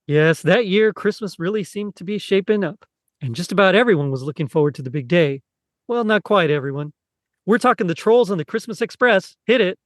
Yes, that year Christmas really seemed to be shaping up, and just about everyone was looking forward to the big day. Well, not quite everyone. We're talking the trolls on the Christmas Express. Hit it.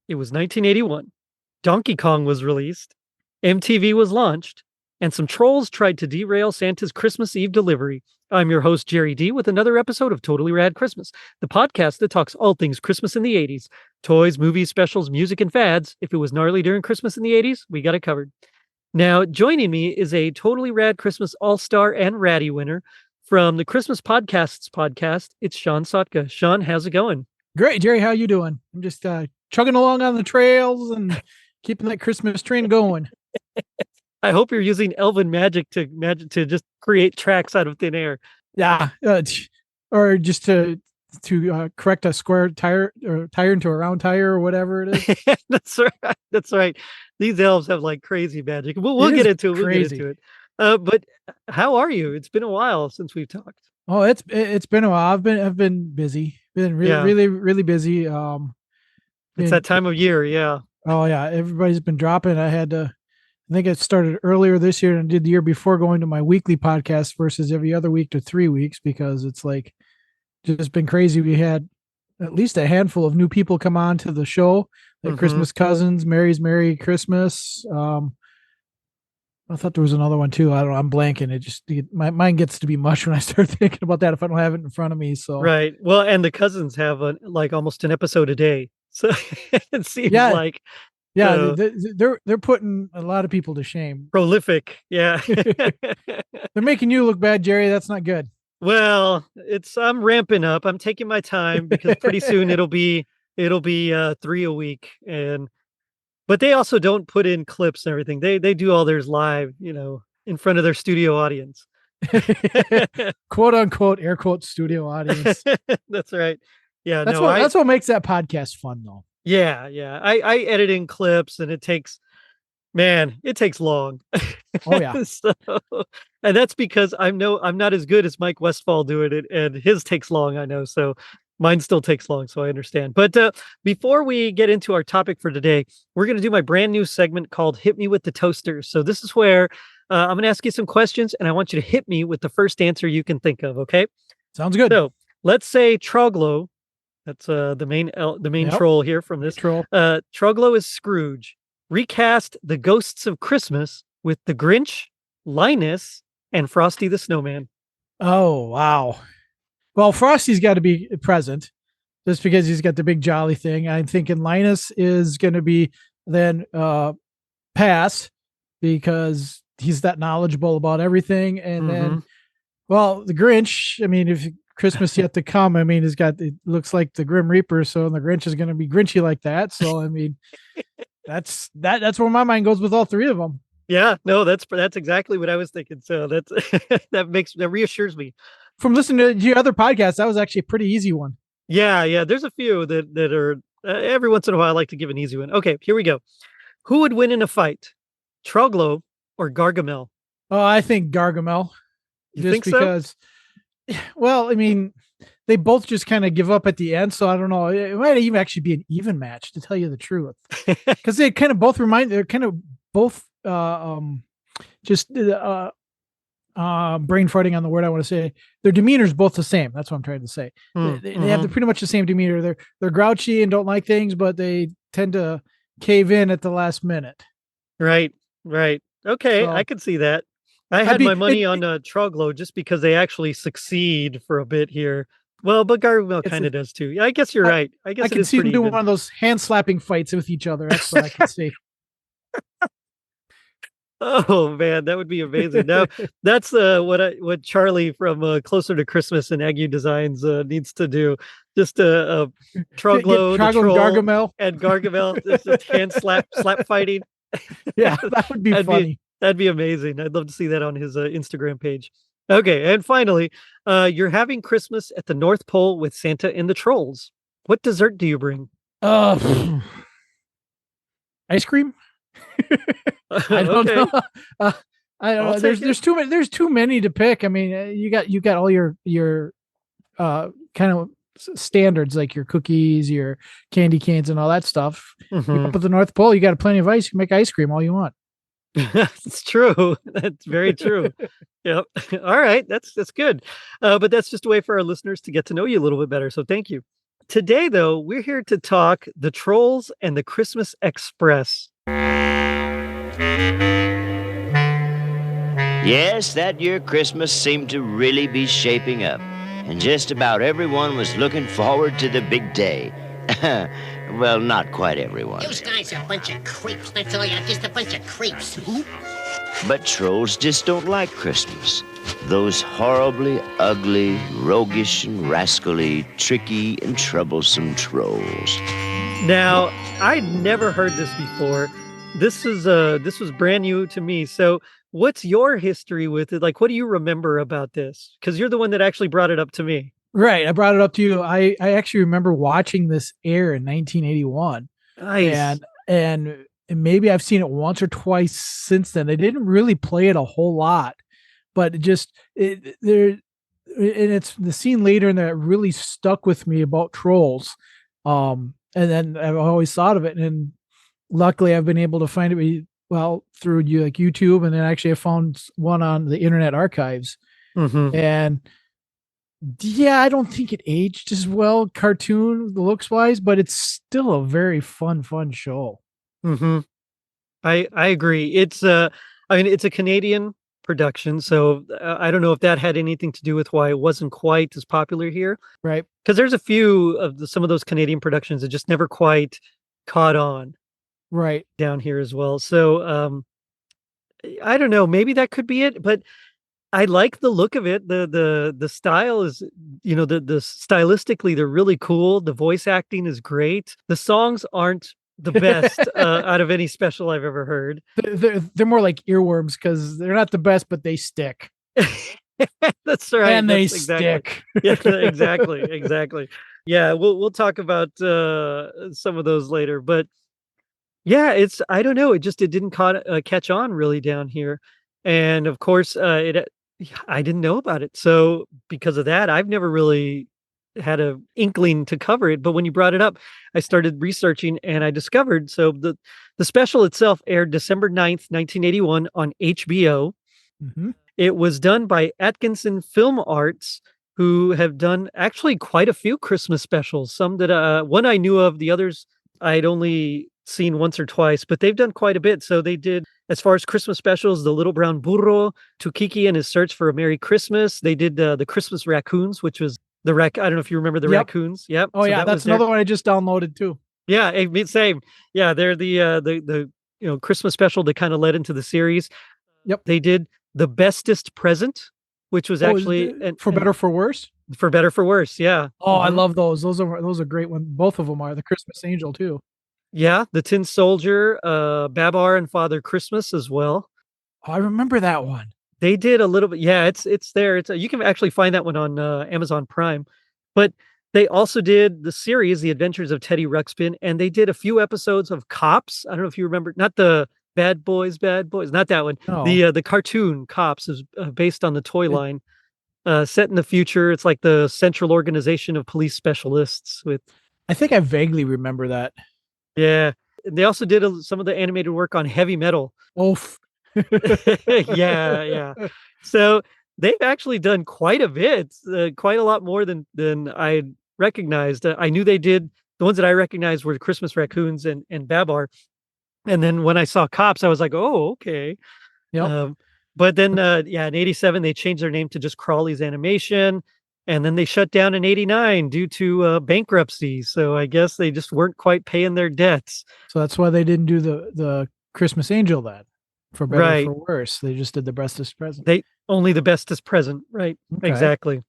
It was 1981. Donkey Kong was released, MTV was launched, and some trolls tried to derail Santa's Christmas Eve delivery. I'm your host, Jerry D, with another episode of Totally Rad Christmas, the podcast that talks all things Christmas in the 80s. Toys, movies, specials, music, and fads. If it was gnarly during Christmas in the 80s, we got it covered. Now, joining me is a Totally Rad Christmas All-Star and Ratty winner from the Christmas Podcasts podcast. It's Sean Sotka. Sean, how's it going? Great, Jerry. How you doing? I'm just chugging along on the trails and keeping that Christmas train going. I hope you're using elven magic to just create tracks out of thin air. Yeah, or just to correct a square tire or tire into a round tire or whatever it is. That's right. That's right. These elves have like crazy magic. We'll get into it. We'll get into it. But how are you? It's been a while since we've talked. Oh, it's been a while. I've been busy. Been really busy. It's that time of year. Yeah. Oh yeah. Everybody's been dropping. I think it started earlier this year and did the year before, going to my weekly podcast versus every other week to 3 weeks, because it's like just been crazy. We had at least a handful of new people come on to the show, like Christmas Cousins, Mary's Merry Christmas. I thought there was another one too. I don't know. I'm blanking. My mind gets to be mush when I start thinking about that if I don't have it in front of me. So right. Well, and the cousins have like almost an episode a day. So it seems like they're putting a lot of people to shame. Prolific. Yeah. They're making you look bad, Jerry. That's not good. Well, I'm ramping up. I'm taking my time because pretty soon it'll be 3 a week. But they also don't put in clips and everything. They do all theirs live, in front of their studio audience. Quote unquote, air quote, studio audience. That's right. Yeah. That's what makes that podcast fun though. Yeah. Yeah. I edit in clips and it takes long. Oh yeah. And that's because I'm not as good as Mike Westfall doing it, and his takes long, I know. So mine still takes long, so I understand. But before we get into our topic for today, we're going to do my brand new segment called Hit Me with the Toaster. So this is where I'm going to ask you some questions, and I want you to hit me with the first answer you can think of, okay? Sounds good. So let's say Troglo, that's the main troll here from this. Troll. Troglo is Scrooge. Recast the Ghosts of Christmas with the Grinch, Linus, and Frosty the Snowman. Oh, wow. Well, Frosty's got to be present just because he's got the big jolly thing. I'm thinking Linus is going to be then pass because he's that knowledgeable about everything. And then, well, the Grinch, I mean, if Christmas yet to come, I mean, it looks like the Grim Reaper. So the Grinch is going to be Grinchy like that. So, I mean, that's where my mind goes with all three of them. Yeah, no, that's exactly what I was thinking. So that's that reassures me. From listening to your other podcasts, that was actually a pretty easy one. Yeah. There's a few that are every once in a while I like to give an easy one. Okay, here we go. Who would win in a fight, Troglo or Gargamel? Oh, I think Gargamel. You think because, so? Well, I mean, they both just kind of give up at the end. So I don't know. It might even actually be an even match, to tell you the truth, because they're kind of both brain farting on the word I want to say. Their demeanor is both the same. That's what I'm trying to say. They have pretty much the same demeanor. They're grouchy and don't like things, but they tend to cave in at the last minute. Right. Okay, so, I could see that. I had my money on Troglo just because they actually succeed for a bit here. Well, but Gargamel kind of does too. Yeah, I guess you're right. I can see them doing one of those hand slapping fights with each other. That's what I can see. Oh man, that would be amazing. Now that's what Charlie from Closer to Christmas and Ague Designs needs to do. Just Get Troglo, the Troglo and troll, Gargamel. and Gargamel just hand slap fighting. Yeah, that would be that'd be funny. that'd be amazing. I'd love to see that on his Instagram page. Okay, and finally, you're having Christmas at the North Pole with Santa and the trolls. What dessert do you bring? Uh, ice cream. I don't know. Okay, Uh, I don't I'll know. take There's it. too many. There's too many to pick. I mean, you got all your kind of standards like your cookies, your candy canes, and all that stuff. You go Hmm. up at the North Pole, you got plenty of ice. You can make ice cream all you want. It's true. That's very true. Yep. All right. That's good. But that's just a way for our listeners to get to know you a little bit better. So thank you. Today, though, we're here to talk the Trolls and the Christmas Express. Yes, that year Christmas seemed to really be shaping up, and just about everyone was looking forward to the big day. Well, not quite everyone. Those guys are a bunch of creeps. That's all you are, just a bunch of creeps. But trolls just don't like Christmas. Those horribly ugly, roguish and rascally, tricky and troublesome trolls. Now, I'd never heard this before. This was brand new to me. So, what's your history with it? Like, what do you remember about this? Because you're the one that actually brought it up to me. Right. I brought it up to you. I actually remember watching this air in 1981, Nice. and maybe I've seen it once or twice since then. They didn't really play it a whole lot, but there, and it's the scene later in that really stuck with me about trolls. And then I've always thought of it, and luckily I've been able to find it through like YouTube, and then actually I found one on the Internet Archives, Hmm. and yeah, I don't think it aged as well, cartoon looks wise, but it's still a very fun show. Hmm. I agree. I mean it's a Canadian production, so I don't know if that had anything to do with why it wasn't quite as popular here. Right. Because there's a few of some of those Canadian productions that just never quite caught on Right. down here as well. So I don't know, maybe that could be it, but I like the look of it. The style is, the stylistically they're really cool. The voice acting is great. The songs aren't the best out of any special I've ever heard. They're more like earworms because they're not the best, but they stick. That's right. And they That's exactly. stick. Yeah, exactly, exactly. Yeah, we'll talk about some of those later, but yeah, I don't know, it didn't catch on really down here, and of course, I didn't know about it, so because of that, I've never really had a inkling to cover it, but when you brought it up, I started researching and I discovered so the special itself aired December 9th, 1981 on HBO. Mm-hmm. It was done by Atkinson Film Arts, who have done actually quite a few Christmas specials. Some that one I knew of, the others I'd only seen once or twice, but they've done quite a bit. So they did, as far as Christmas specials, The Little Brown Burro, Tukiki and His Search for a Merry Christmas. They did the Christmas Raccoons, which was I don't know if you remember the Yep. raccoons. Yep. Oh So yeah, that was that's another one I just downloaded too. yeah, same. Yeah, they're the Christmas special that kind of led into the series. Yep. They did The Bestest Present, which was actually for better for worse. for better for worse. Yeah. Oh, I Mhm. love those. Those are great ones. Both of them are the Christmas Angel too. Yeah, The Tin Soldier, Babar and Father Christmas as well. Oh, I remember that one. They did a little bit. Yeah, it's there. You can actually find that one on Amazon Prime. But they also did the series, The Adventures of Teddy Ruxpin, and they did a few episodes of Cops. I don't know if you remember, not the Bad Boys, not that one. No. The cartoon Cops is based on the toy It- line, set in the future. It's like the Central Organization of Police Specialists with I think I vaguely remember that. yeah. They also did some of the animated work on Heavy Metal. Oh, Yeah, yeah. So they've actually done quite a bit, quite a lot more than I recognized. I knew they did. The ones that I recognized were Christmas Raccoons and Babar. And then when I saw Cops, I was like, oh, okay. Yep. But then, yeah, in '87 they changed their name to just Crawley's Animation, and then they shut down in '89 due to bankruptcy. So I guess they just weren't quite paying their debts. So that's why they didn't do the Christmas Angel then. for better or Right. for worse. They just did the bestest present. They only the best is present, right? Okay. Exactly.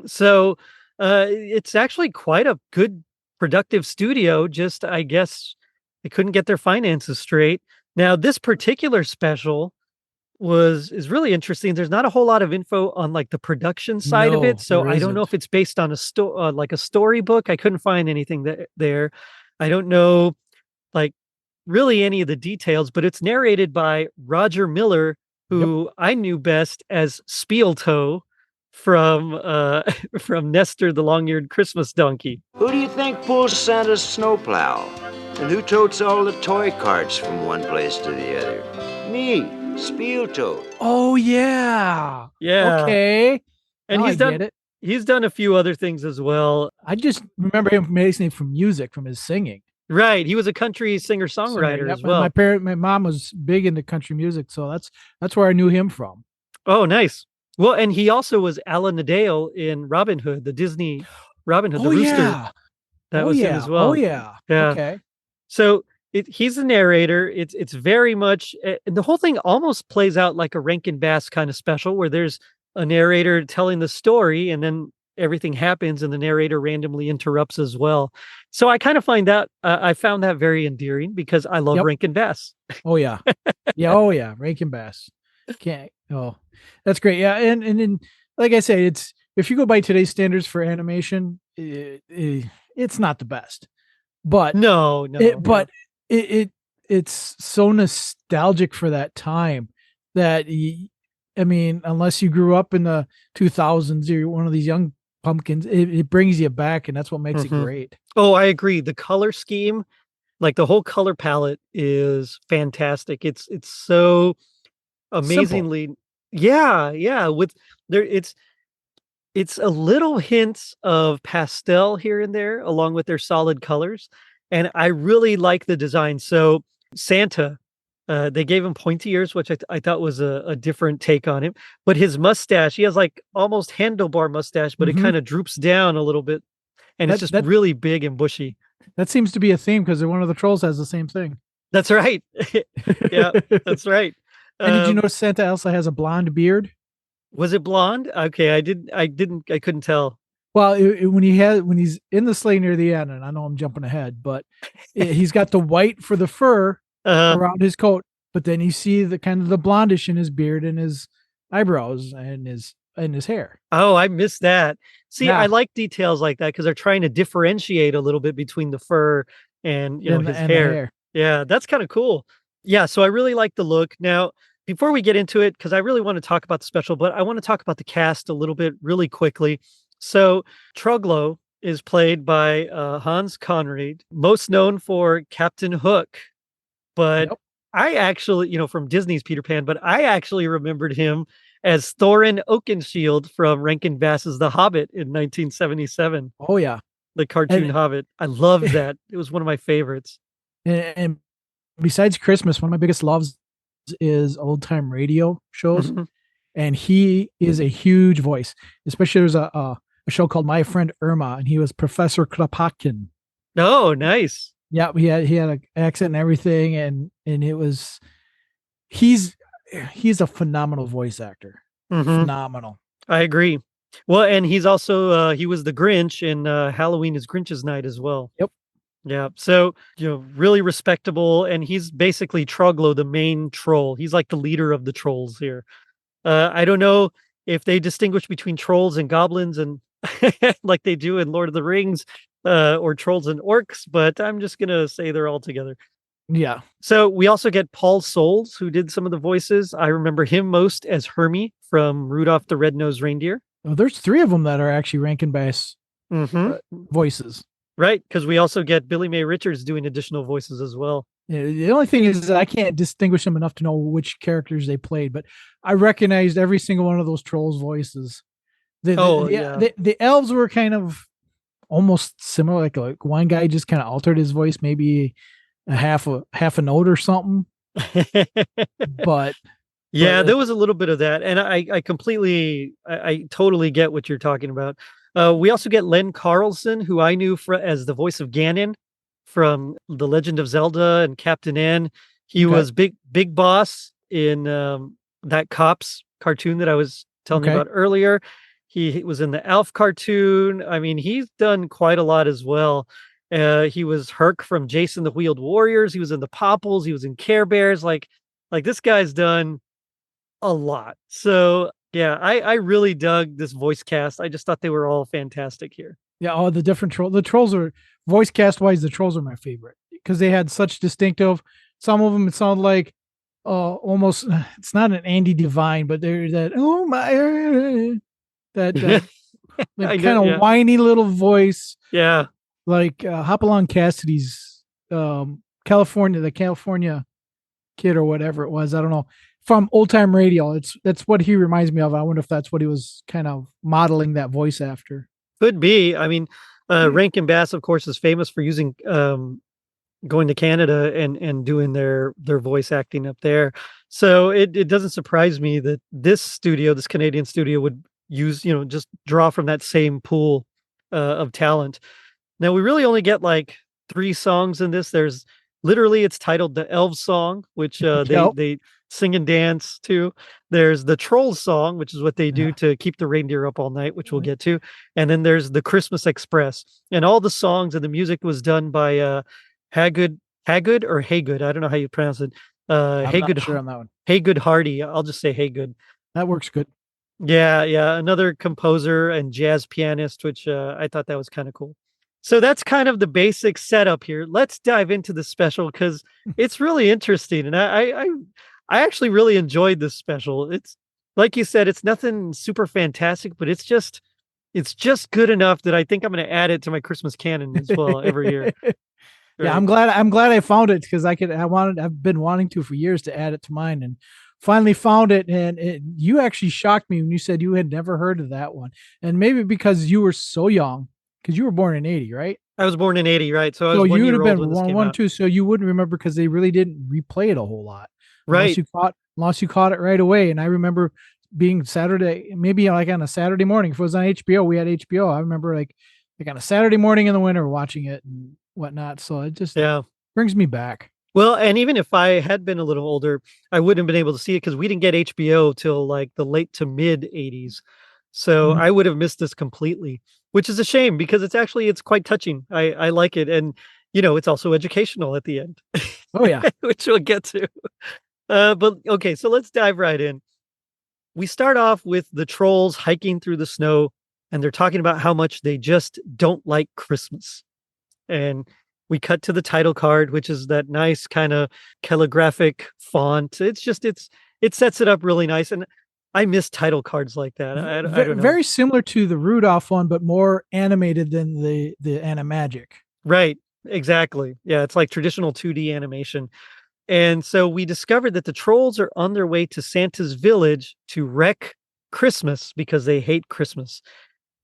So it's actually quite a good productive studio. Just I guess they couldn't get their finances straight. Now, this particular special is really interesting. There's not a whole lot of info on like the production side of it, No, so there I don't know isn't. if it's based on like a storybook. I couldn't find anything there. I don't know like really any of the details, but it's narrated by Roger Miller, Yep. who I knew best as Spieltoe from from Nestor the Long-Eared Christmas Donkey. Who do you think pulls Santa's snowplow? And who totes all the toy carts from one place to the other? Me, Spieltoe. Oh yeah. Yeah. Okay. And Now I get it. he's done a few other things as well. I just remember him basically from music, from his singing. Right, he was a country singer-songwriter Yep. as well. My mom was big into country music, so that's where I knew him from. Oh, nice. Well, and he also was Alan Nadale in Robin Hood, the Disney Robin Hood, the Rooster. Yeah. That was him as well. Oh yeah. Yeah. Okay. So he's the narrator. It's very much, and the whole thing almost plays out like a Rankin Bass kind of special, where there's a narrator telling the story, and then everything happens, and the narrator randomly interrupts as well. So I kind of I found that very endearing because I love Yep. Rankin Bass. Oh yeah. Yeah. Oh yeah. Rankin Bass. Can't. Oh, that's great. Yeah. And like I say, it's, if you go by today's standards for animation, it's not the best, but No. it's so nostalgic for that time that I mean, unless you grew up in the 2000s, you're one of these young pumpkins, it brings you back, and that's what makes it great. Oh, I agree. The color scheme, like the whole color palette, is fantastic. It's so amazingly, Simple. yeah. With there, it's a little hints of pastel here and there, along with their solid colors, and I really like the design. So Santa, they gave him pointy ears, which I thought was a different take on him. But his mustache, he has like almost handlebar mustache, but it kind of droops down a little bit, and it's just really big and bushy. That seems to be a theme because one of the trolls has the same thing. That's right. Yeah, that's right. And did you notice Santa also has a blonde beard? Was it blonde? Okay, I couldn't tell. Well, when he's in the sleigh near the end, and I know I'm jumping ahead, but he's got the white for the fur around his coat, but then you see the kind of the blondish in his beard and his eyebrows and his hair. Oh, I missed that. See, Yeah. I like details like that because they're trying to differentiate a little bit between the fur and his The hair. hair. Yeah, that's kind of cool. Yeah, so I really like the look. Now, before we get into it, because I really want to talk about the special, but I want to talk about the cast a little bit really quickly. So Troglo is played by Hans Conried, most known for Captain Hook. But Yep. I actually, from Disney's Peter Pan, but I actually remembered him as Thorin Oakenshield from Rankin Bass's The Hobbit in 1977, Oh yeah. the cartoon Hobbit. I loved that. It was one of my favorites. And besides Christmas, one of my biggest loves is old time radio shows. Mhm. And he is a huge voice. Especially there's a show called My Friend Irma, and he was Professor Kropotkin. Oh, nice. Yeah, he had an accent and everything, and it was he's a phenomenal voice actor. Mhm. Phenomenal. I agree. Well, and he's also he was the Grinch in Halloween is Grinch's Night as well. Yep. Yeah. So, really respectable, and he's basically Troglo, the main troll. He's like the leader of the trolls here. I don't know if they distinguish between trolls and goblins and like they do in Lord of the Rings, or trolls and orcs, but I'm just gonna say they're all together. Yeah. So we also get Paul Soles, who did some of the voices. I remember him most as Hermie from Rudolph the Red-Nosed Reindeer. Well, there's 3 of them that are actually Rankin Bass voices. Right, because we also get Billy Mae Richards doing additional voices as well. Yeah, the only thing is that I can't distinguish them enough to know which characters they played, but I recognized every single one of those trolls' voices. The elves were kind of almost similar. Like one guy just kind of altered his voice, maybe a half a note or something. But yeah, there was a little bit of that, and I totally get what you're talking about. We also get Len Carlson, who I knew as the voice of Ganon from The Legend of Zelda and Captain N. He was Big Boss in that Cops cartoon that I was telling you Okay. about earlier. He was in the Alf cartoon. I mean, he's done quite a lot as well. He was Herc from Jason the Wheeled Warriors. He was in the Popples. He was in Care Bears. Like this guy's done a lot. So yeah, I really dug this voice cast. I just thought they were all fantastic here. Yeah, all the different trolls. The trolls are voice cast wise. The trolls are my favorite because they had such distinctive. Some of them it sounded like almost. It's not an Andy Devine, but they're that oh my that I like know, kind of yeah. whiny little voice, Yeah. like Hopalong Cassidy's California, the California kid or whatever it was. I don't know from old time radio. That's what he reminds me of. I wonder if that's what he was kind of modeling that voice after. Could be. I mean, Rankin Bass, of course, is famous for using going to Canada and doing their voice acting up there. So it doesn't surprise me that this Canadian studio, would use, just draw from that same pool of talent. Now we really only get like 3 songs in this. There's literally it's titled the Elves song, which Yep. they sing and dance to. There's the Trolls song, which is what they do Yeah. to keep the reindeer up all night, which we'll get to. And then there's the Christmas Express. And all the songs and the music was done by Hagood or Haygood. I don't know how you pronounce it. I'm not sure on that one. Haygood Hardy. I'll just say Haygood. That works good. Yeah, yeah. Another composer and jazz pianist, which I thought that was kind of cool. So that's kind of the basic setup here. Let's dive into the special because it's really interesting, and I actually really enjoyed this special. It's like you said, it's nothing super fantastic, but it's just good enough that I think I'm going to add it to my Christmas canon as well every year. Yeah, Right? I'm glad I found it because I've been wanting to for years to add it to mine and finally found it. And you actually shocked me when you said you had never heard of that one. And maybe because you were so young, because you were born in 80, right? I was born in 80, right? So I So was you would 1 year have old been when this came one, out. two. So you wouldn't remember because they really didn't replay it a whole lot Right. unless you caught it right away. And I remember being Saturday, maybe like on a Saturday morning. If it was on HBO, we had HBO. I remember like on a Saturday morning in the winter watching it and whatnot. So it just Yeah. brings me back. Well, and even if I had been a little older, I wouldn't have been able to see it because we didn't get HBO till like the late to mid 80s. So Mhm. I would have missed this completely, which is a shame because it's quite touching. I like it. And, it's also educational at the end, Oh yeah. which we'll get to. But okay, so let's dive right in. We start off with the trolls hiking through the snow, and they're talking about how much they just don't like Christmas. And we cut to the title card, which is that nice kind of calligraphic font. It sets it up really nice. And I miss title cards like that. I don't know. Very similar to the Rudolph one, but more animated than the Animagic. Right. Exactly. Yeah. It's like traditional 2D animation. And so we discovered that the trolls are on their way to Santa's village to wreck Christmas because they hate Christmas.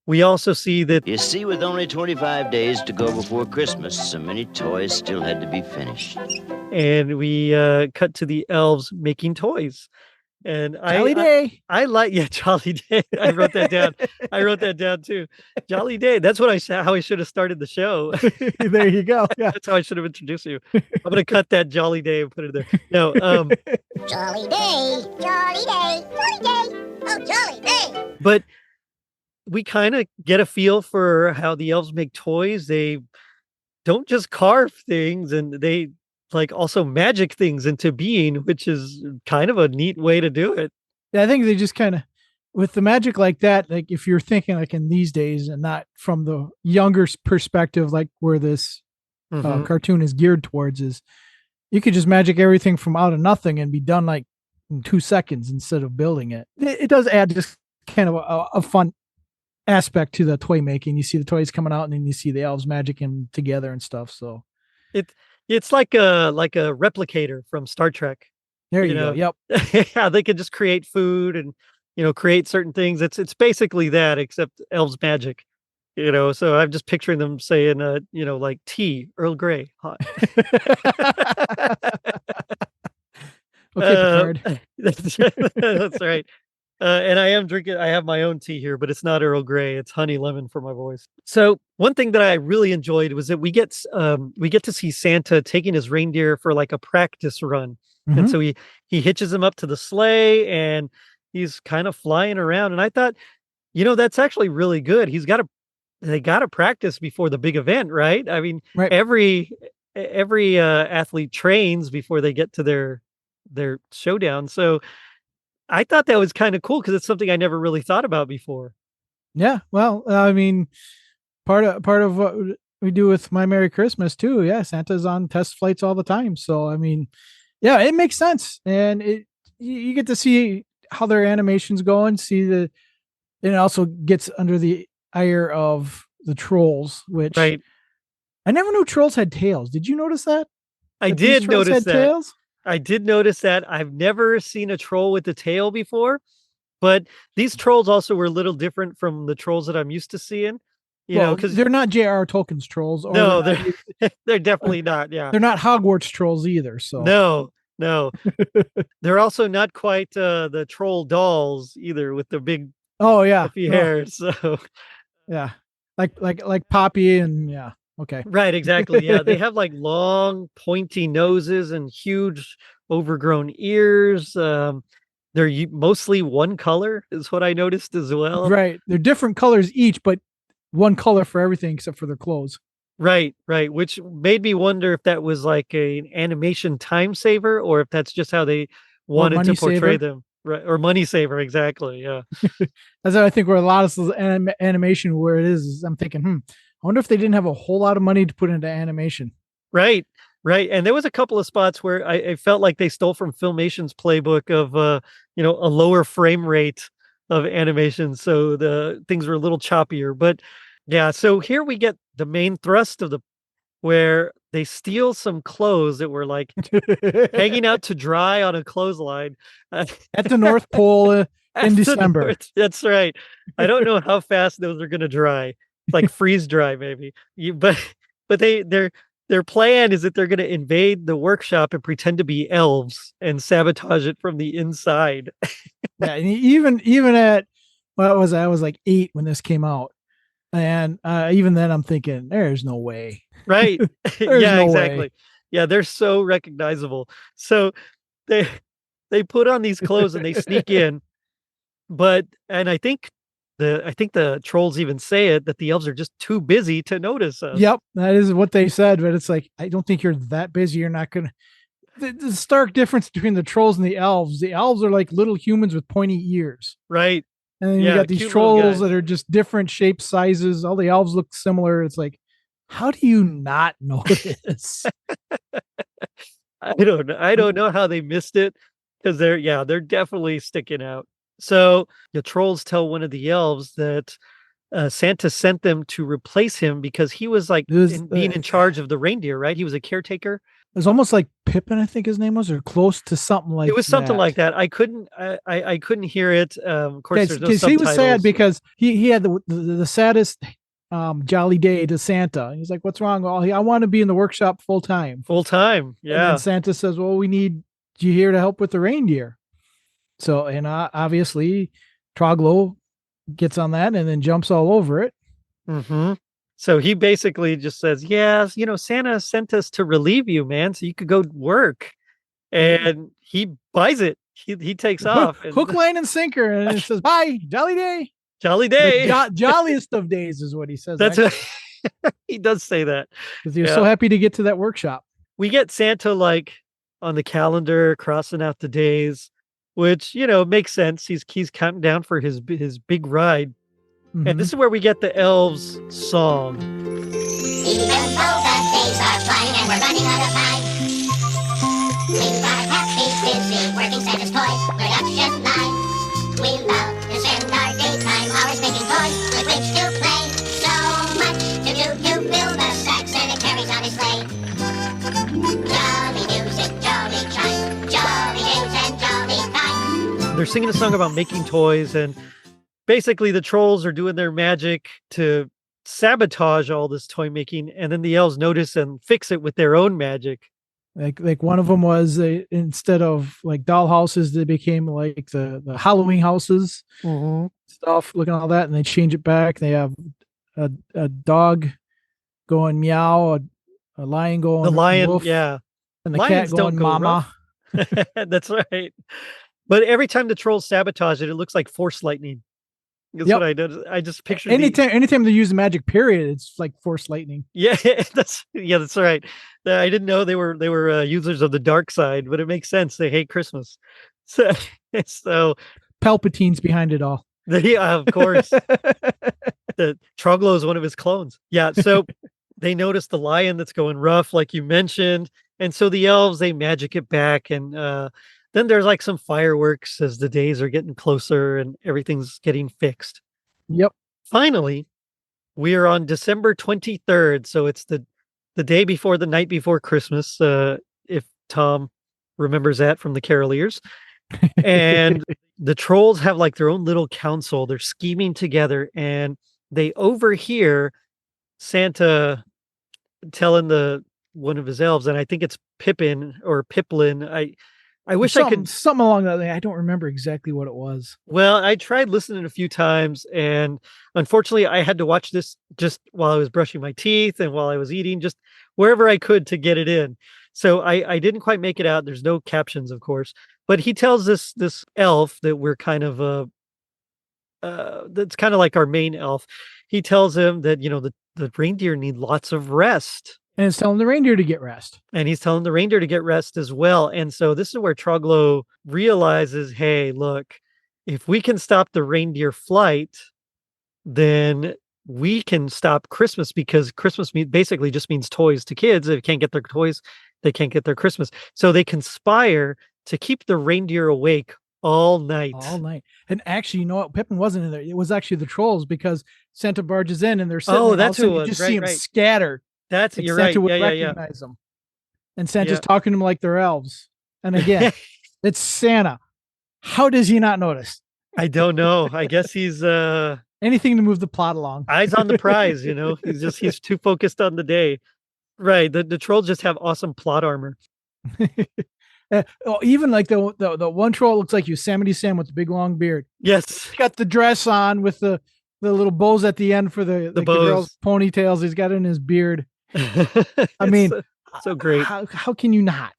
We also see that You see, with only 25 days to go before Christmas, so many toys still had to be finished. and we cut to the elves making toys. And Jolly Day. I like, yeah, Jolly Day. I wrote that down. I wrote that down too. Jolly Day. That's what how I should have started the show. There you go. Yeah. That's how I should have introduced you. I'm gonna cut that Jolly Day and put it there. No, Jolly day, jolly day, jolly day. Oh, jolly day. but we kind of get a feel for how the elves make toys. They don't just carve things, and they like also magic things into being, which is kind of a neat way to do it. Yeah, I think they just kind of with the magic like that, like if you're thinking like in these days and not from the younger perspective, like where this Mhm. cartoon is geared towards, is you could just magic everything from out of nothing and be done like in 2 seconds instead of building it. It does add just kind of a fun aspect to the toy making. You see the toys coming out and then you see the elves magicking together and stuff. So It it's like a replicator from Star Trek. there You you go. know, Yep. yeah, they can just create food and create certain things. It's basically that, except elves magic. So I'm just picturing them saying, like tea, Earl Grey, hot. Okay, Picard. That's right. And I am drinking, I have my own tea here, but it's not Earl Grey. It's honey lemon for my voice. So one thing that I really enjoyed was that we get to see Santa taking his reindeer for like a practice run. And Mhm. so he hitches him up to the sleigh and he's kind of flying around. And I thought, that's actually really good. They got to practice before the big event, right? I mean, Right. every athlete trains before they get to their showdown. So I thought that was kind of cool because it's something I never really thought about before. Yeah. Well, I mean, part of what we do with My Merry Christmas too. Yeah, Santa's on test flights all the time. So I mean, yeah, it makes sense, and you get to see how their animations go and see the. And it also gets under the ire of the trolls, which Right. I never knew trolls had tails. Did you notice that? I That these did trolls notice had that. tails? I did notice that. I've never seen a troll with a tail before, but these trolls also were a little different from the trolls that I'm used to seeing, Well, because they're not J.R.R. Tolkien's trolls, or no, they're they're definitely not. Yeah. they're not Hogwarts trolls either. So No, no. They're also not quite the troll dolls either with the big oh yeah, puffy no, hair. So yeah, like Poppy and yeah, okay, right, exactly. Yeah, they have like long, pointy noses and huge, overgrown ears. They're mostly one color, is what I noticed as well. right. They're different colors each, but one color for everything except for their clothes. Right, right. Which made me wonder if that was like an animation time saver or if that's just how they Or wanted to money portray saver. them. Right, or money saver, exactly. Yeah. That's what I think where a lot of animation where it is I'm thinking, I wonder if they didn't have a whole lot of money to put into animation. Right, right. And there was a couple of spots where I felt like they stole from Filmation's playbook of a lower frame rate of animation. So the things were a little choppier. But yeah, so here we get the main thrust of the where they steal some clothes that were like hanging out to dry on a clothesline. Uh, At the North Pole in at the December. North. That's right. I don't know how fast those are gonna dry. Like freeze dry, maybe. But their plan is that they're gonna invade the workshop and pretend to be elves and sabotage it from the inside. Yeah, and even at what was I was like 8 when this came out, and even then I'm thinking, there's no way, Right. there's Yeah, no way. exactly. Yeah, they're so recognizable. So they they put on these clothes and they sneak in. But and I think the trolls even say it that the elves are just too busy to notice us. Yep, that is what they said, but it's like I don't think you're that busy. You're not gonna. The stark difference between the trolls and the elves. The elves are like little humans with pointy ears. Right. And then you Yeah, got these cute little trolls that guys. are just different shapes, sizes. All the elves look similar. It's like, how do you not notice? I don't know how they missed it because they're definitely sticking out. So the trolls tell one of the elves that Santa sent them to replace him because he was like It was, being in charge of the reindeer, right? He was a caretaker. it was almost like Pippin, I think his name was, or close to something It like was something that. like that. I couldn't hear it. Of course, there's no Because he was sad subtitles. because he had the saddest jolly day to Santa. He's like, "What's wrong?" Well, I want to be in the workshop full time. Full time. And then Yeah. Santa says, "Well, we need you here to help with the reindeer." So, and obviously, Troglo gets on that and then jumps all over it. Hmm. So he basically just says, "Yes, Santa sent us to relieve you, man, so you could go work." And he buys it. He takes off Hook, and line, and sinker, and it says, "Bye, jolly day." jolly The day. jolliest of days is what he says. That's Actually, what he does say that. because you're so Yeah. happy to get to that workshop. We get Santa like on the calendar crossing out the days, which, makes sense. He's counting down for his big ride. And Mhm. this is where we get the elves song. Even though the days are flying and we're running out of time, we are happy, busy, working Santa's toy production line. We love to spend our daytime hours making toys with which to play. So much to do to fill the sacks and it carries on his sleigh. Jolly music, jolly chime, jolly days and jolly time. They're singing a song about making toys, and basically the trolls are doing their magic to sabotage all this toy making, and then the elves notice and fix it with their own magic. Like one of them was instead of like doll houses, they became like the Halloween houses Mhm. stuff. Looking at all that, and they change it back. They have a dog going meow, a lion The going lion, woof, yeah. and the cat Lions don't going go mama. rough. That's right. But every time the trolls sabotage it, it looks like force lightning. That's what Yep. I did. I just pictured the Anytime they use the magic period, it's like force lightning. yeah, that's right. I didn't know they were users of the dark side, but it makes sense. They hate Christmas. So so Palpatine's behind it all. yeah, of course. The Troglo is one of his clones. Yeah, so they notice the lion that's going rough, like you mentioned, and so the elves they magic it back, and then there's like some fireworks as the days are getting closer and everything's getting fixed. Yep. Finally, we are on December 23rd, so it's the day before the night before Christmas. If Tom remembers that from the Caroliers, and the trolls have like their own little council. They're scheming together, and they overhear Santa telling the one of his elves, and I think it's Pippin or Piplin. I wish I could. Something along that line. I don't remember exactly what it was. Well, I tried listening a few times, and unfortunately, I had to watch this just while I was brushing my teeth and while I was eating, just wherever I could to get it in. So I didn't quite make it out. There's no captions, of course, but he tells this elf that we're kind of that's kind of like our main elf. He tells him that the reindeer need lots of rest, And it's telling the reindeer to get rest. and he's telling the reindeer to get rest as well. And so this is where Troglo realizes, hey, look, if we can stop the reindeer flight, then we can stop Christmas, because basically just means toys to kids. If they can't get their toys, they can't get their Christmas. So they conspire to keep the reindeer awake all night. All night. And actually, you know what? Pippin wasn't in there. It was actually the trolls, because Santa barges in and they're sitting Oh, there, and all that's of a who it sudden you was. just Right, see them right. scatter. That's Like you're Santa right. would Yeah, yeah, recognize them. And Santa's yeah. talking to them like they're elves. And again, it's Santa. How does he not notice? I don't know. I guess he's Anything to move the plot along. eyes on the prize, he's too focused on the day. Right. The trolls just have awesome plot armor. Even like the one troll looks like Yosemite Sam with the big long beard. Yes. He's got the dress on with the little bows at the end for the girls' ponytails. He's got it in his beard. I mean, so great. How can you not?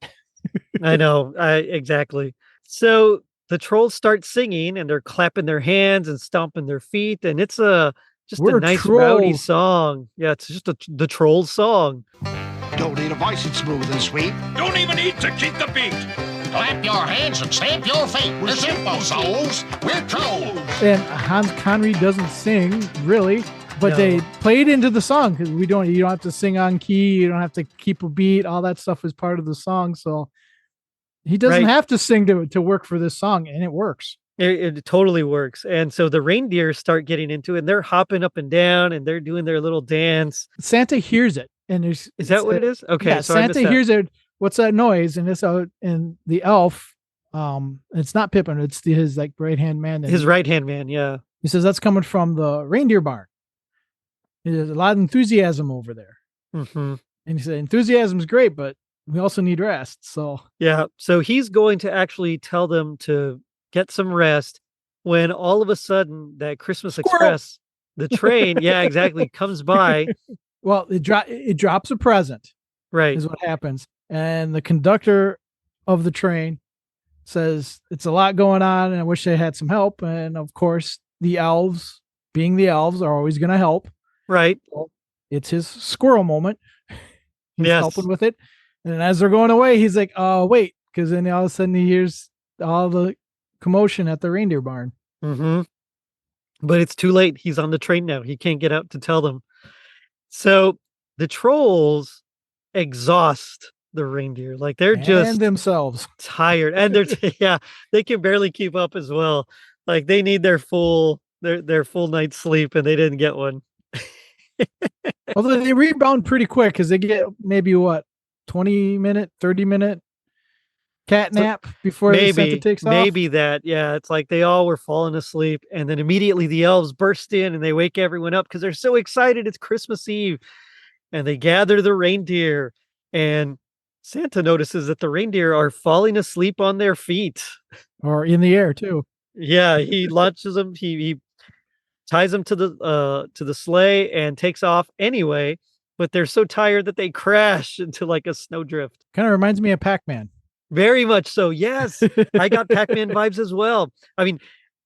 I know. Exactly. So the trolls start singing, and they're clapping their hands and stomping their feet, and it's just We're a nice rowdy trolls. song. Yeah, it's just the trolls song. Don't need a voice, it's smooth and sweet. Don't even need to keep the beat. Clap your hands and stamp your feet. We're simple souls. We're trolls. And Hans Conried doesn't sing really, but No. they play it into the song, because you don't have to sing on key, you don't have to keep a beat. All that stuff is part of the song, so he doesn't Right. have to sing to work for this song, and it works. It totally works. And so the reindeer start getting into it, and they're hopping up and down, and they're doing their little dance. Santa hears it, and there's Is that what it is? Okay, Yeah, so I missed Santa that. hears it. What's that noise? And it's out, and the elf, it's not Pippin, it's his like right hand man. His right-hand man, yeah. He says that's coming from the reindeer barn. There's a lot of enthusiasm over there. Hmm. And he said, enthusiasm is great, but we also need rest. So Yeah, so he's going to actually tell them to get some rest, when all of a sudden that Christmas Squirrel! Express, the train, yeah, exactly, comes by. well, it drops a present, Right. is what happens. And the conductor of the train says, it's a lot going on, and I wish they had some help. And of course, the elves, being the elves, are always going to help. Right. It's his squirrel moment. He's Yes. helping with it. And as they're going away, he's like, oh, wait. Because then all of a sudden he hears all the commotion at the reindeer barn. Hmm. But it's too late. He's on the train now. He can't get out to tell them. So the trolls exhaust the reindeer. Like they're just And themselves. tired, and yeah, they can barely keep up as well. Like they need their full night's sleep, and they didn't get one. Although they rebound pretty quick, because they get maybe 20-minute, 30-minute cat nap before the Santa takes off. Maybe that. Yeah, it's like they all were falling asleep, and then immediately the elves burst in and they wake everyone up because they're so excited. It's Christmas Eve, and they gather the reindeer, and Santa notices that the reindeer are falling asleep on their feet. Or in the air too. Yeah, he launches them. He ties them to the sleigh and takes off anyway. But they're so tired that they crash into like a snowdrift. Kind of reminds me of Pac-Man. Very much so. Yes, I got Pac-Man vibes as well. I mean,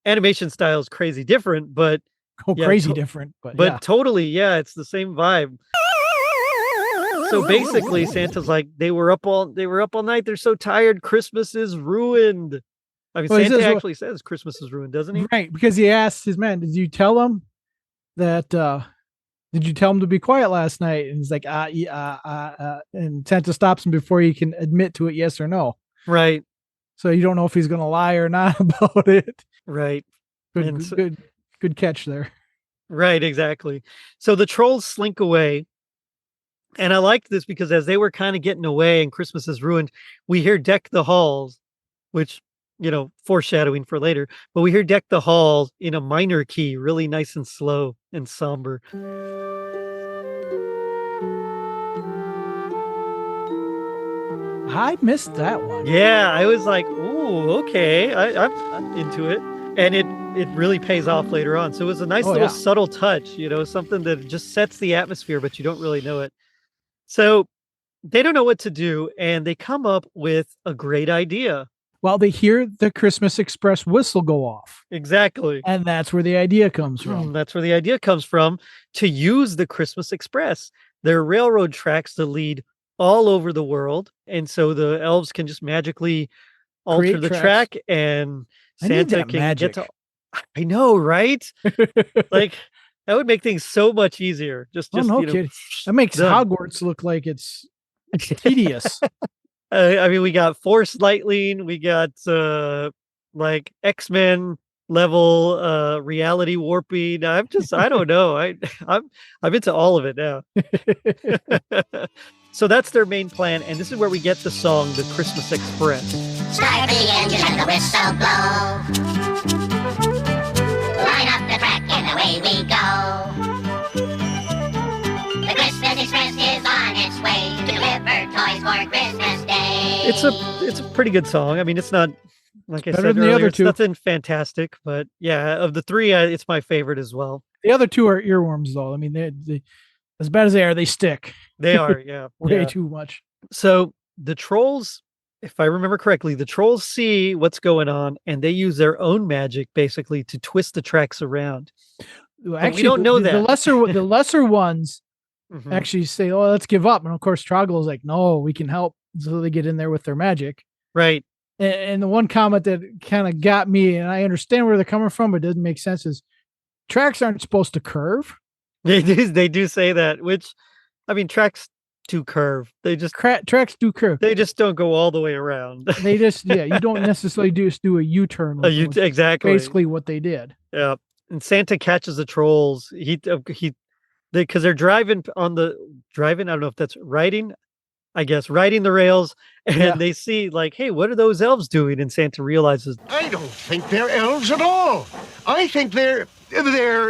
animation style is crazy different, but Oh, yeah, crazy different, but yeah. totally, yeah, it's the same vibe. So basically, Santa's like, they were up all night. They're so tired. Christmas is ruined. I mean, Well, he Santa says, actually says Christmas is ruined, doesn't he? Right, because he asked his man, "Did you tell him that? Did you tell him to be quiet last night?" And he's like, and Santa stops him before he can admit to it, yes or no. Right, So you don't know if he's going to lie or not about it. right, And so- Good catch there. right, exactly. So the trolls slink away. And I liked this because as they were kind of getting away and Christmas is ruined, we hear Deck the Halls, which, foreshadowing for later, but we hear Deck the Halls in a minor key, really nice and slow and somber. I missed that one. Yeah, I was like, ooh, okay, I'm into it. And it really pays off later on. So it was a nice little subtle touch, something that just sets the atmosphere, but you don't really know it. So they don't know what to do, and they come up with a great idea. Well, they hear the Christmas Express whistle go off. Exactly. And that's where the idea comes from. That's where the idea comes from, to use the Christmas Express. There are railroad tracks that lead all over the world. And so the elves can just magically alter Create the tracks. track, and I need Santa that can magic. get to. I know, right? Like, that would make things so much easier. Just no kidding. That makes done. Hogwarts look like it's tedious. I mean, we got Force Lightning, we got like X-Men level reality warping. I don't know. I'm into all of it now. So that's their main plan, and this is where we get the song "The Christmas Express." Start the engine and the whistle blow. Line up the track and away we go. The Christmas Express is on its way to deliver toys for Christmas Day. It's a pretty good song. I mean, it's not, like I Better said than the earlier, other it's two. nothing fantastic, but yeah, of the three, it's my favorite as well. The other two are earworms, though. I mean, they as bad as they are, they stick They are, yeah. way yeah. too much. So the trolls, if I remember correctly, the trolls see what's going on, and they use their own magic basically to twist the tracks around. Actually, we don't know that. The lesser ones Mhm. actually say, "Oh, let's give up." And of course, Troglo is like, "No, we can help." So they get in there with their magic. Right. And the one comment that kind of got me, and I understand where they're coming from, but it doesn't make sense, is tracks aren't supposed to curve. They do say that, which, I mean, tracks do curve. Tracks do curve. They just don't go all the way around. They just, you don't necessarily just do a U-turn. Exactly. Basically what they did. Yeah. And Santa catches the trolls. Because they're driving. I don't know if that's riding the rails, and Yeah. they see like, hey, what are those elves doing? And Santa realizes, I don't think they're elves at all. I think they're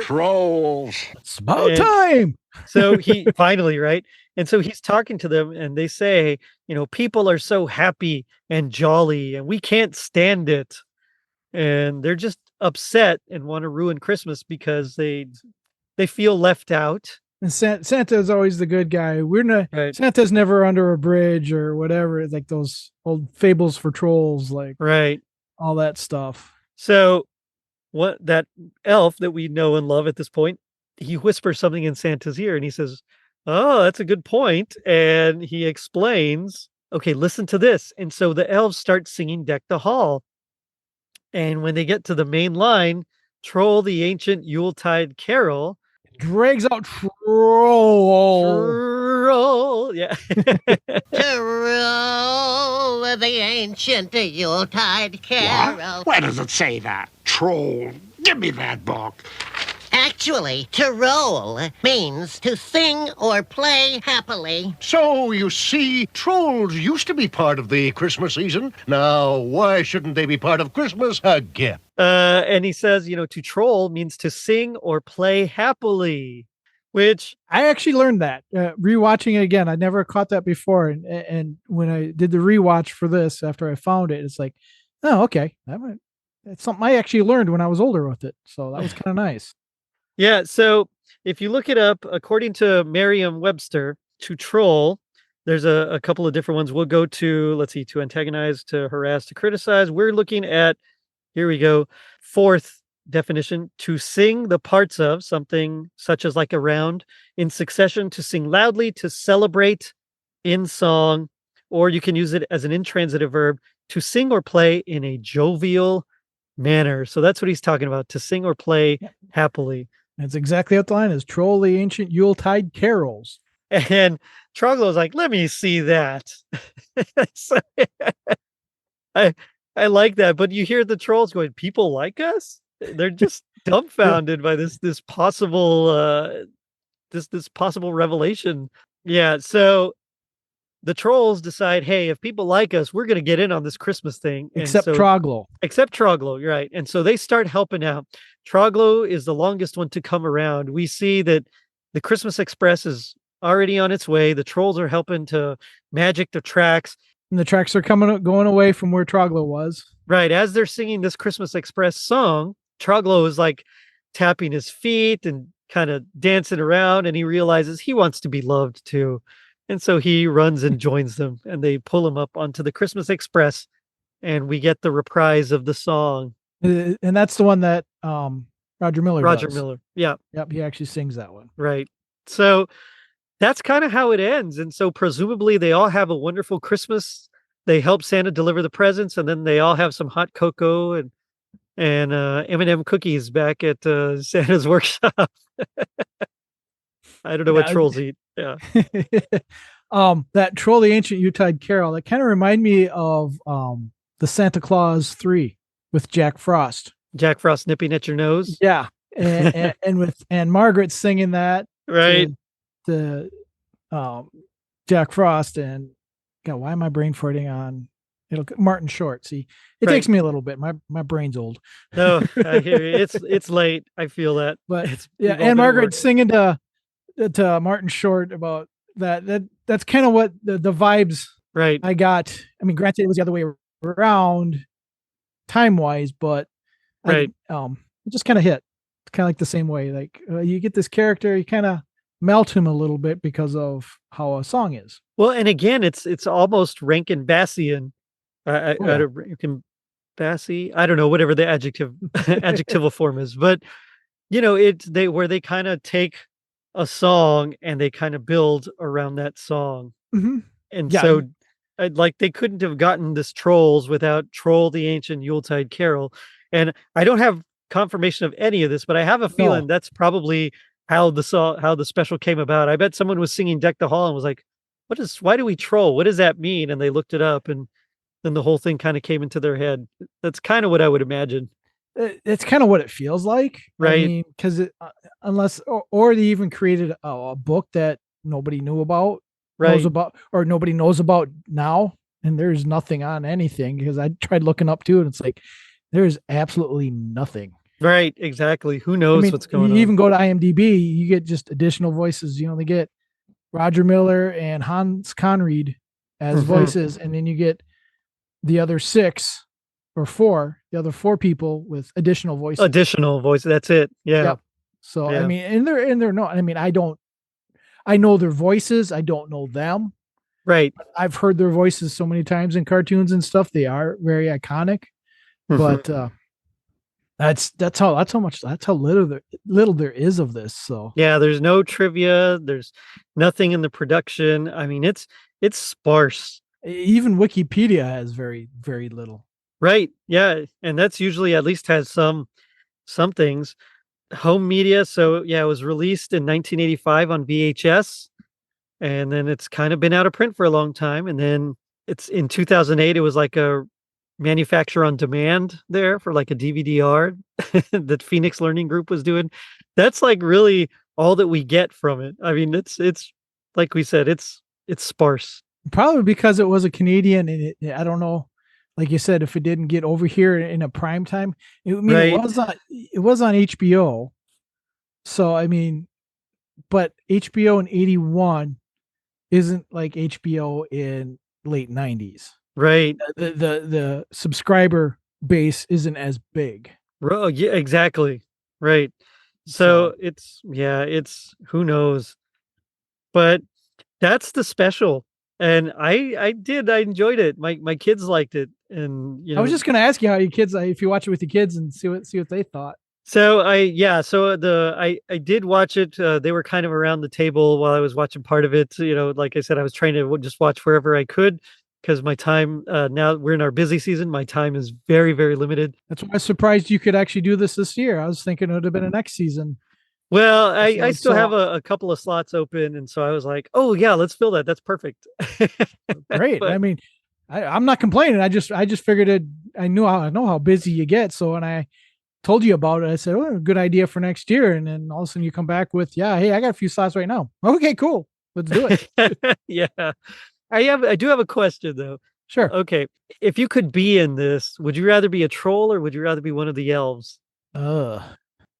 Trolls. It's about And- time. so he finally, right? And so he's talking to them, and they say, people are so happy and jolly, and we can't stand it. And they're just upset and want to ruin Christmas because they feel left out. And Santa is always the good guy. Right. Santa's never under a bridge or whatever. It's like those old fables for trolls, like Right. all that stuff. So what that elf that we know and love at this point, he whispers something in Santa's ear, and he says, "Oh, that's a good point." And he explains, "Okay, listen to this." And so the elves start singing Deck the Hall. And when they get to the main line, Troll the Ancient Yuletide Carol. Drags out troll. Troll, yeah. Troll of the ancient Yuletide carol. Why does it say that? Troll. Give me that book. Actually, to roll means to sing or play happily. So, you see, trolls used to be part of the Christmas season. Now, why shouldn't they be part of Christmas again? And he says, to troll means to sing or play happily. which I actually learned that rewatching it again. I never caught that before, and when I did the rewatch for this after I found it, it's like, oh, okay, that's something I actually learned when I was older with it. So that was kind of nice. yeah, so if you look it up, according to Merriam-Webster, to troll, there's a couple of different ones. We'll go to, let's see, to antagonize, to harass, to criticize. We're looking at, here we go, fourth definition, to sing the parts of something such as like a round in succession, to sing loudly, to celebrate in song, or you can use it as an intransitive verb, to sing or play in a jovial manner. So that's what he's talking about, to sing or play happily. That's exactly what the line is. Troll the ancient Yuletide carols. And Troglo's like, let me see that. So, I like that, but you hear the trolls going, people like us? They're just dumbfounded by this possible this possible revelation. Yeah, so the trolls decide, hey, if people like us, we're gonna get in on this Christmas thing. Except Troglo. Except Troglo, you're right. And so they start helping out. Troglo is the longest one to come around. We see that the Christmas Express is already on its way. The trolls are helping to magic the tracks. And the tracks are going away from where Troglo was. Right. As they're singing this Christmas Express song, Troglo is like tapping his feet and kind of dancing around, and he realizes he wants to be loved too. And so he runs and joins them, and they pull him up onto the Christmas Express, and we get the reprise of the song. And that's the one that Roger Miller does. Yeah. Yep, he actually sings that one. Right. So that's kind of how it ends. And so presumably they all have a wonderful Christmas. They help Santa deliver the presents, and then they all have some hot cocoa and M&M cookies back at Santa's workshop. I don't know what trolls eat. Yeah. That Troll the Ancient Yuletide Carol, that kind of remind me of the Santa Claus 3 with Jack Frost. Jack Frost nipping at your nose. Yeah. And Margaret singing that. Right. To Jack Frost, and God, why am I brain farting on Martin Short? See, it takes me a little bit. My brain's old. No, I hear you. It's late. I feel that. But and Margaret singing to Martin Short about that's kind of what the vibes I got. I mean, granted, it was the other way around time wise, but it just kind of hit. It's kind of like the same way. Like you get this character, you kind of melt him a little bit because of how a song is. Well, and again, it's almost Rankin Bassian. Rankin Bassi. I don't know, whatever the adjectival form is, but you know, they kind of take a song and they kind of build around that song. Mm-hmm. And so like they couldn't have gotten this trolls without Troll the Ancient Yuletide Carol. And I don't have confirmation of any of this, but I have a feeling that's probably how the special came about. I bet someone was singing Deck the Hall and was like, why do we troll? What does that mean? And they looked it up, and then the whole thing kind of came into their head. That's kind of what I would imagine. It's kind of what it feels like. Right. I mean, because unless, or they even created a book that nobody knew about, or nobody knows about now. And there's nothing on anything, because I tried looking up too, and it's like, there's absolutely nothing. Right, exactly. Who knows what's going on? You even go to IMDb, you get just additional voices. You only get Roger Miller and Hans Conried as voices, and then you get the other the other four people with additional voices. That's it. Yeah. Yep. So I mean, and they're not. I mean, I know their voices. I don't know them. Right. I've heard their voices so many times in cartoons and stuff. They are very iconic. But that's how little there is of this. So yeah, there's no trivia, there's nothing in the production. I mean, it's sparse. Even Wikipedia has very, very little. Right. Yeah. And that's usually at least has some things. Home media. So yeah, it was released in 1985 on VHS, and then it's kind of been out of print for a long time. And then it's in 2008, it was like a manufacture on demand there for like a DVD-R that Phoenix Learning Group was doing. That's like really all that we get from it. I mean, it's like we said, it's sparse. Probably because it was a Canadian, and I don't know, like you said, if it didn't get over here in a prime time. It was on HBO. So I mean, but HBO in 81 isn't like HBO in late 90s. Right. The subscriber base isn't as big. Yeah, exactly. Right. So it's who knows. But that's the special. And I enjoyed it. My kids liked it. And I was just going to ask you how your kids, if you watch it with your kids and see what they thought. so I did watch it. They were kind of around the table while I was watching part of it. Like I said, I was trying to just watch wherever I could because my time, now we're in our busy season. My time is very, very limited. That's why I was surprised you could actually do this year. I was thinking it would have been a next season. Well, I still have a couple of slots open, and so I was like, "Oh yeah, let's fill that. That's perfect." Great. But I mean, I'm not complaining. I just figured it. I know how busy you get. So when I told you about it, I said, "Oh, good idea for next year." And then all of a sudden you come back with, "Yeah, hey, I got a few slots right now." Okay, cool. Let's do it. yeah, I do have a question though. Sure. Okay, if you could be in this, would you rather be a troll or would you rather be one of the elves?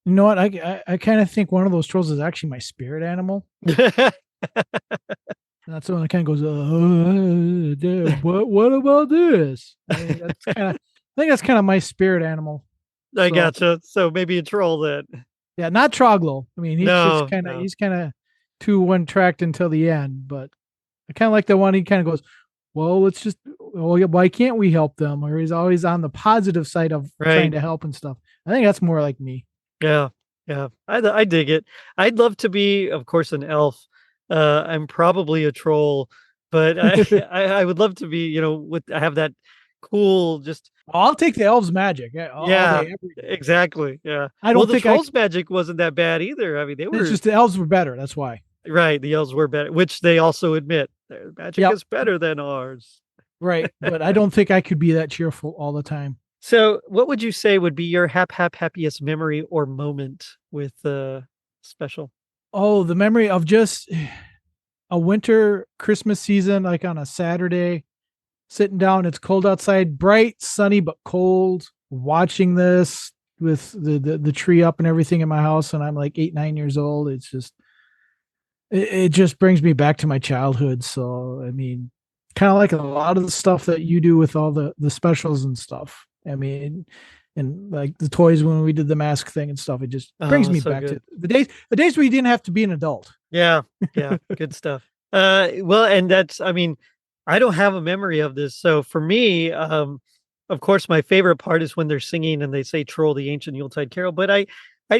You know what? I kind of think one of those trolls is actually my spirit animal. And that's the one that kind of goes, what about this? I mean, I think that's kind of my spirit animal. I So, gotcha. So maybe a troll then. yeah, not Troglo. I mean, No, he's kind of too one tracked until the end, but I kind of like the one he kind of goes, well, why can't we help them? Or he's always on the positive side of trying right. to help and stuff. I think that's more like me. Yeah, yeah. I dig it. I'd love to be, of course, an elf. I'm probably a troll, but I would love to be, I have that cool, just I'll take the elves magic all yeah, day, every day. exactly. Yeah. I Well, don't the think trolls magic wasn't that bad either. I mean, they it's were just the elves were better. That's why. right. The elves were better, which they also admit their magic Yep. is better than ours. Right. But I don't think I could be that cheerful all the time. So, what would you say would be your happiest memory or moment with the special? Oh, the memory of just a winter Christmas season, like on a Saturday, sitting down. It's cold outside, bright, sunny, but cold. Watching this with the tree up and everything in my house, and I'm like 8, 9 years old. It's just it just brings me back to my childhood. So I mean, kind of like a lot of the stuff that you do with all the specials and stuff. I mean, and like the toys when we did the mask thing and stuff, it just brings Oh, me so back good. to the days where you didn't have to be an adult. Yeah, yeah, good stuff. Well, and that's, I mean, I don't have a memory of this. So for me, of course, my favorite part is when they're singing and they say "Troll the Ancient Yuletide Carol." But I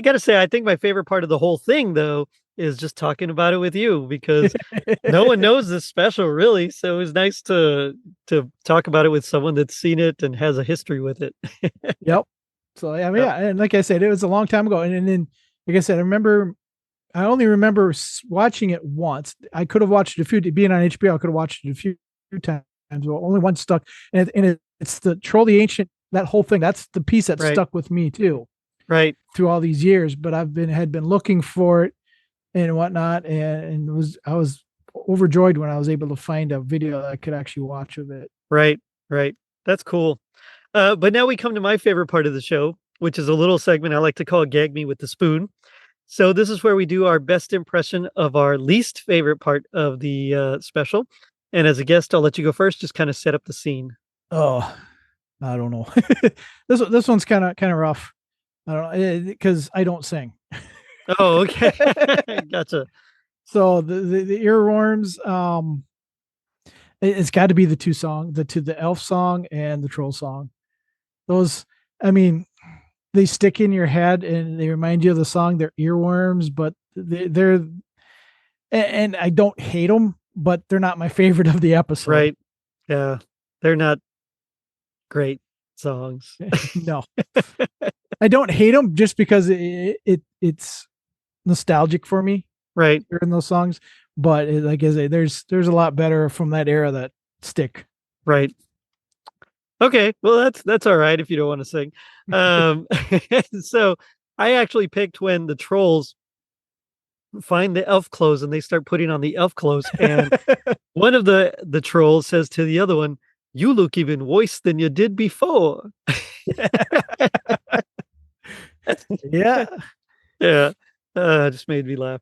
gotta say, I think my favorite part of the whole thing, though, is just talking about it with you because no one knows this special really. So it was nice to talk about it with someone that's seen it and has a history with it. Yep. So I mean, Yep. yeah, and like I said, it was a long time ago, and then like I said, I only remember watching it once. I could have watched it being on HBO. I could have watched it a few times. Well, only one stuck, and it's the Troll the Ancient. That whole thing. That's the piece that Right. stuck with me too Right. through all these years. But had been looking for it and whatnot, and I was overjoyed when I was able to find a video that I could actually watch of it. Right. Right. That's cool. But now we come to my favorite part of the show, which is a little segment I like to call "Gag Me with the Spoon." So this is where we do our best impression of our least favorite part of the special. And as a guest, I'll let you go first. Just kind of set up the scene. Oh, I don't know. This one's kind of rough. I don't know because I don't sing. Oh, okay. Gotcha. So the earworms, it's got to be the the elf song and the troll song. Those, I mean, they stick in your head and they remind you of the song. They're earworms, but they're and I don't hate them, but they're not my favorite of the episode. Right. Yeah. They're not great songs. No, I don't hate them just because it's nostalgic for me. Right. Hearing those songs, but like I say, there's a lot better from that era that stick. Right. Okay. Well, that's all right if you don't want to sing. So I actually picked when the trolls find the elf clothes and they start putting on the elf clothes, and one of the trolls says to the other one, "You look even worse than you did before." Yeah. Yeah. Just made me laugh.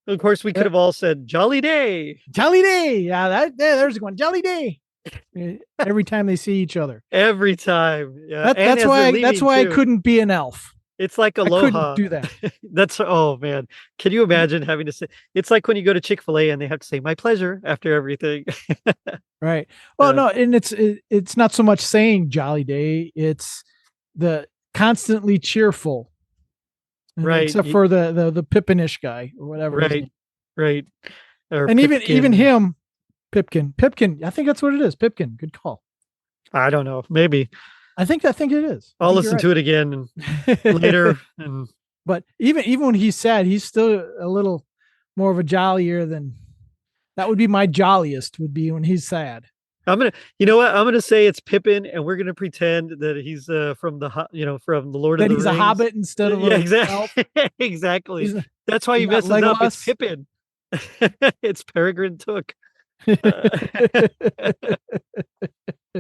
Of course, we could have all said "Jolly Day" Jolly Day. Yeah, there's one. Jolly Day. Every time they see each other. every time. Yeah, and That's as why. they're leaving, That's why I too. couldn't be an elf. It's like I couldn't aloha. do that. That's oh man. Can you imagine having to say it's like when you go to Chick-fil-A and they have to say my pleasure after everything. Right. Well, Yeah. no, and it's not so much saying Jolly Day. It's the constantly cheerful. Right. Except for the Pippinish guy or whatever. his Right. name. Right. Or And even Pipkin. him, Pipkin. I think that's what it is. Pipkin. Good call. I don't know. Maybe. I think it is. I'll listen to it again later. And But even when he's sad, he's still a little more of a jollier than that would be my jolliest would be when he's sad. you know what? I'm gonna say it's Pippin, and we're gonna pretend that he's from from the Lord of That the he's Rings. a hobbit instead of Yeah, a exactly. elf. Exactly. He's- That's why you he's messed not it up. It's Legolas. Pippin. It's Peregrine Took.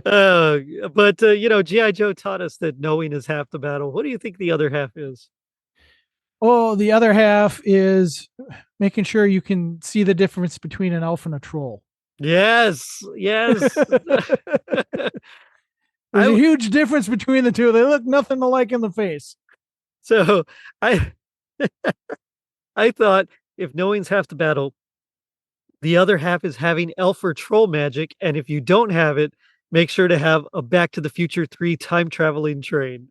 But G.I. Joe taught us that knowing is half the battle. What do you think the other half is? Oh, the other half is making sure you can see the difference between an elf and a troll. Yes. There's There's a huge difference between the two. They look nothing alike in the face. So I I thought if knowing's half the battle, the other half is having elf or troll magic, and if you don't have it, make sure to have a Back to the Future 3 time traveling train.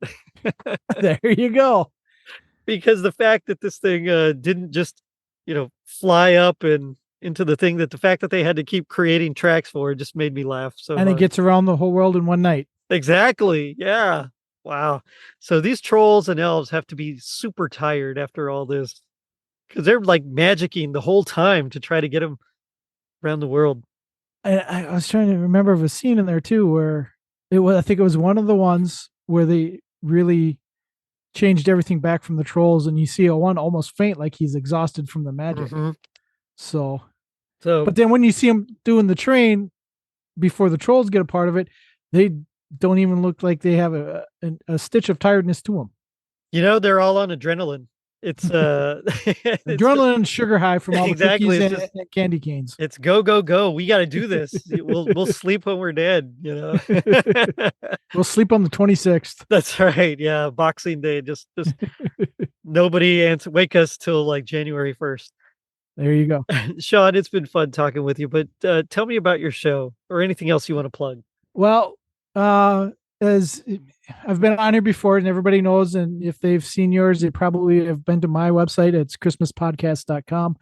There you go. Because the fact that this thing didn't just, fly up and into the thing, that the fact that they had to keep creating tracks for it just made me laugh. So And it hard. gets around the whole world in one night. Exactly. Yeah. Wow. So these trolls and elves have to be super tired after all this because they're like magicking the whole time to try to get them around the world. I was trying to remember of a scene in there too where it was. I think it was one of the ones where they really changed everything back from the trolls, and you see a one almost faint, like he's exhausted from the magic. Mhm. So, So, but then when you see him doing the train before the trolls get a part of it, they don't even look like they have a stitch of tiredness to them. they're all on adrenaline. It's Adrenaline and sugar high from all the Exactly, cookies it's and candy canes. it's go, go, go. We got to do this. We'll sleep when we're dead, We'll sleep on the 26th. That's right. Yeah. Boxing Day. Just nobody wake us till like January 1st. There you go. Sean, it's been fun talking with you, but tell me about your show or anything else you want to plug. Well, as I've been on here before and everybody knows, and if they've seen yours, they probably have been to my website. It's christmaspodcast.com.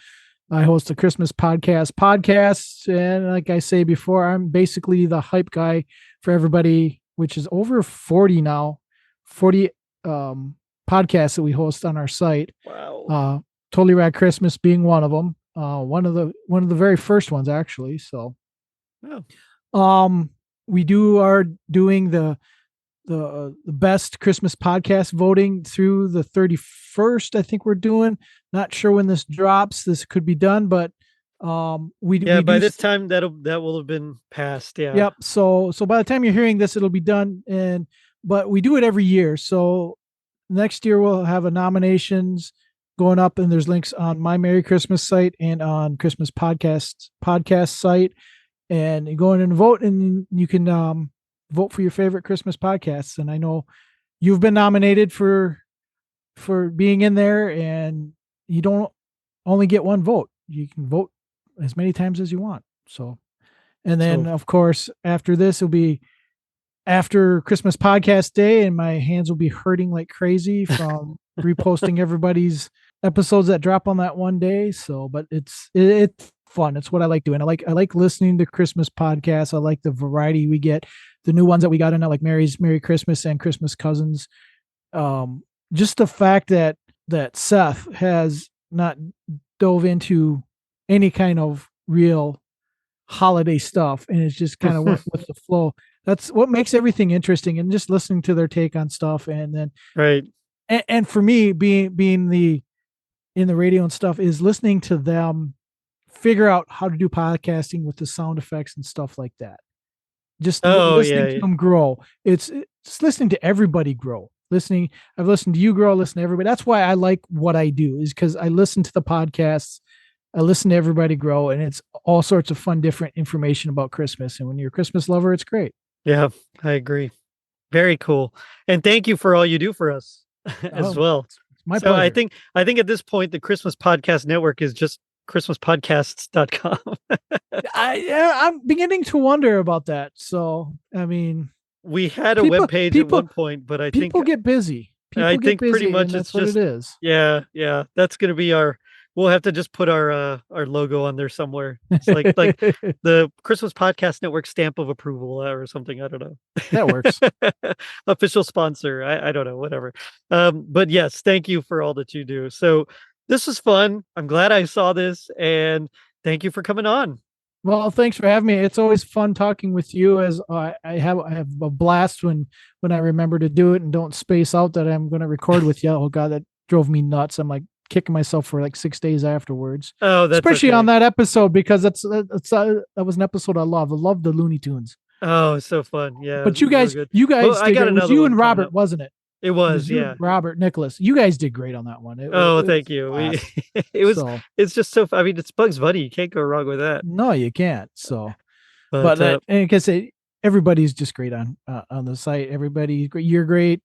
I host a Christmas podcast. And like I say before, I'm basically the hype guy for everybody, which is over 40 now, 40 podcasts that we host on our site. Wow. Totally Rad Christmas being one of them. One of the very first ones, actually. So, we are doing the best Christmas podcast voting through the 31st. I think we're doing. Not sure when this drops. This could be done, but we by this time that will have been passed. Yeah. Yep. So by the time you're hearing this, it'll be done. But we do it every year. So next year we'll have a nominations going up, and there's links on my Merry Christmas site and on Christmas podcast site. And you go in and vote, and you can vote for your favorite Christmas podcasts. And I know you've been nominated for being in there, and you don't only get one vote. You can vote as many times as you want. So, and then of course, after this, it'll be after Christmas podcast day, and my hands will be hurting like crazy from reposting everybody's episodes that drop on that one day. So, but it's fun. It's what I like doing. I like listening to Christmas podcasts. I like the variety we get, the new ones that we got in, like Merry Christmas and Christmas Cousins. Just the fact that Seth has not dove into any kind of real holiday stuff, and it's just kind of went with the flow. That's what makes everything interesting, and just listening to their take on stuff. And then, right. And for me, being in the radio and stuff, is listening to them figure out how to do podcasting with the sound effects and stuff like that. Just listening to them grow. It's listening to everybody grow. I've listened to you grow, listen to everybody. That's why I like what I do, is because I listen to the podcasts. I listen to everybody grow, and it's all sorts of fun, different information about Christmas. And when you're a Christmas lover, it's great. Yeah, I agree. Very cool. And thank you for all you do for us as Oh, well. it's my So I pleasure. think at this point the Christmas Podcast Network is just christmaspodcasts.com. I'm beginning to wonder about that. So, I mean, We had a people, web page at people, one point, but people get busy. People get pretty busy, much and that's it's what just it is. yeah, that's gonna be we'll have to just put our logo on there somewhere. It's like the Christmas Podcast Network stamp of approval or something. I don't know. That works. Official sponsor. I don't know, whatever. But yes, thank you for all that you do. So this was fun. I'm glad I saw this, and thank you for coming on. Well, thanks for having me. It's always fun talking with you. As I have a blast when I remember to do it and don't space out that I'm going to record with you. Oh God, that drove me nuts. I'm like kicking myself for like 6 days afterwards. Oh, that's especially okay. on that episode, because that was an episode I love. I love the Looney Tunes. Oh, so fun. Yeah. But you guys good. well, I got it was another you one and coming Robert, up. wasn't it? It It was, was you, yeah. Robert, Nicholas. You guys did great on that one. Thank was you. a blast. So, It's just so, I mean, it's Bugs Bunny. You can't go wrong with that. no, you can't. So, But and like I say, everybody's just great on the site. Everybody's great. You're great.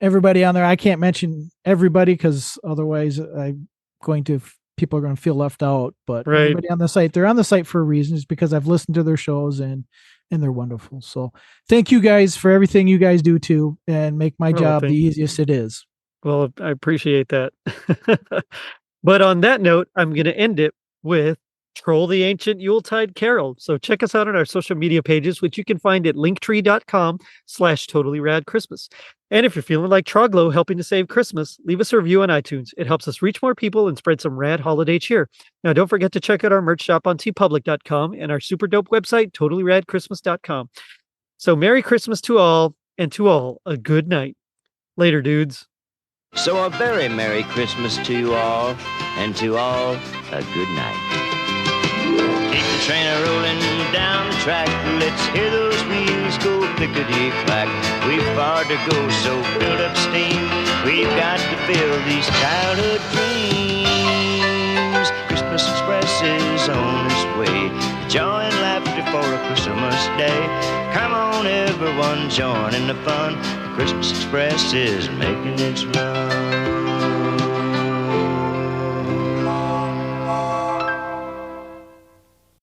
Everybody on there. I can't mention everybody because otherwise people are going to feel left out. But Right. everybody on the site, they're on the site for a reason. It's because I've listened to their shows and they're wonderful. So thank you guys for everything you guys do too, and make my job the easiest it is. Well, I appreciate that. But on that note, I'm going to end it with Troll the Ancient Yuletide Carol. So check us out on our social media pages, which you can find at linktree.com/totallyradchristmas. And if you're feeling like Troglo helping to save Christmas, leave us a review on iTunes. It helps us reach more people and spread some rad holiday cheer. Now, don't forget to check out our merch shop on tpublic.com and our super dope website, totallyradchristmas.com. So Merry Christmas to all, and to all a good night. Later, dudes. So a very Merry Christmas to you all, and to all a good night. Keep the train a-rolling down the track. Let's hear those wheels go clickety-clack. We've far to go, so build up steam. We've got to fill these childhood dreams. Christmas Express is on its way. Joy and laughter for a Christmas day. Come on, everyone, join in the fun. The Christmas Express is making its run.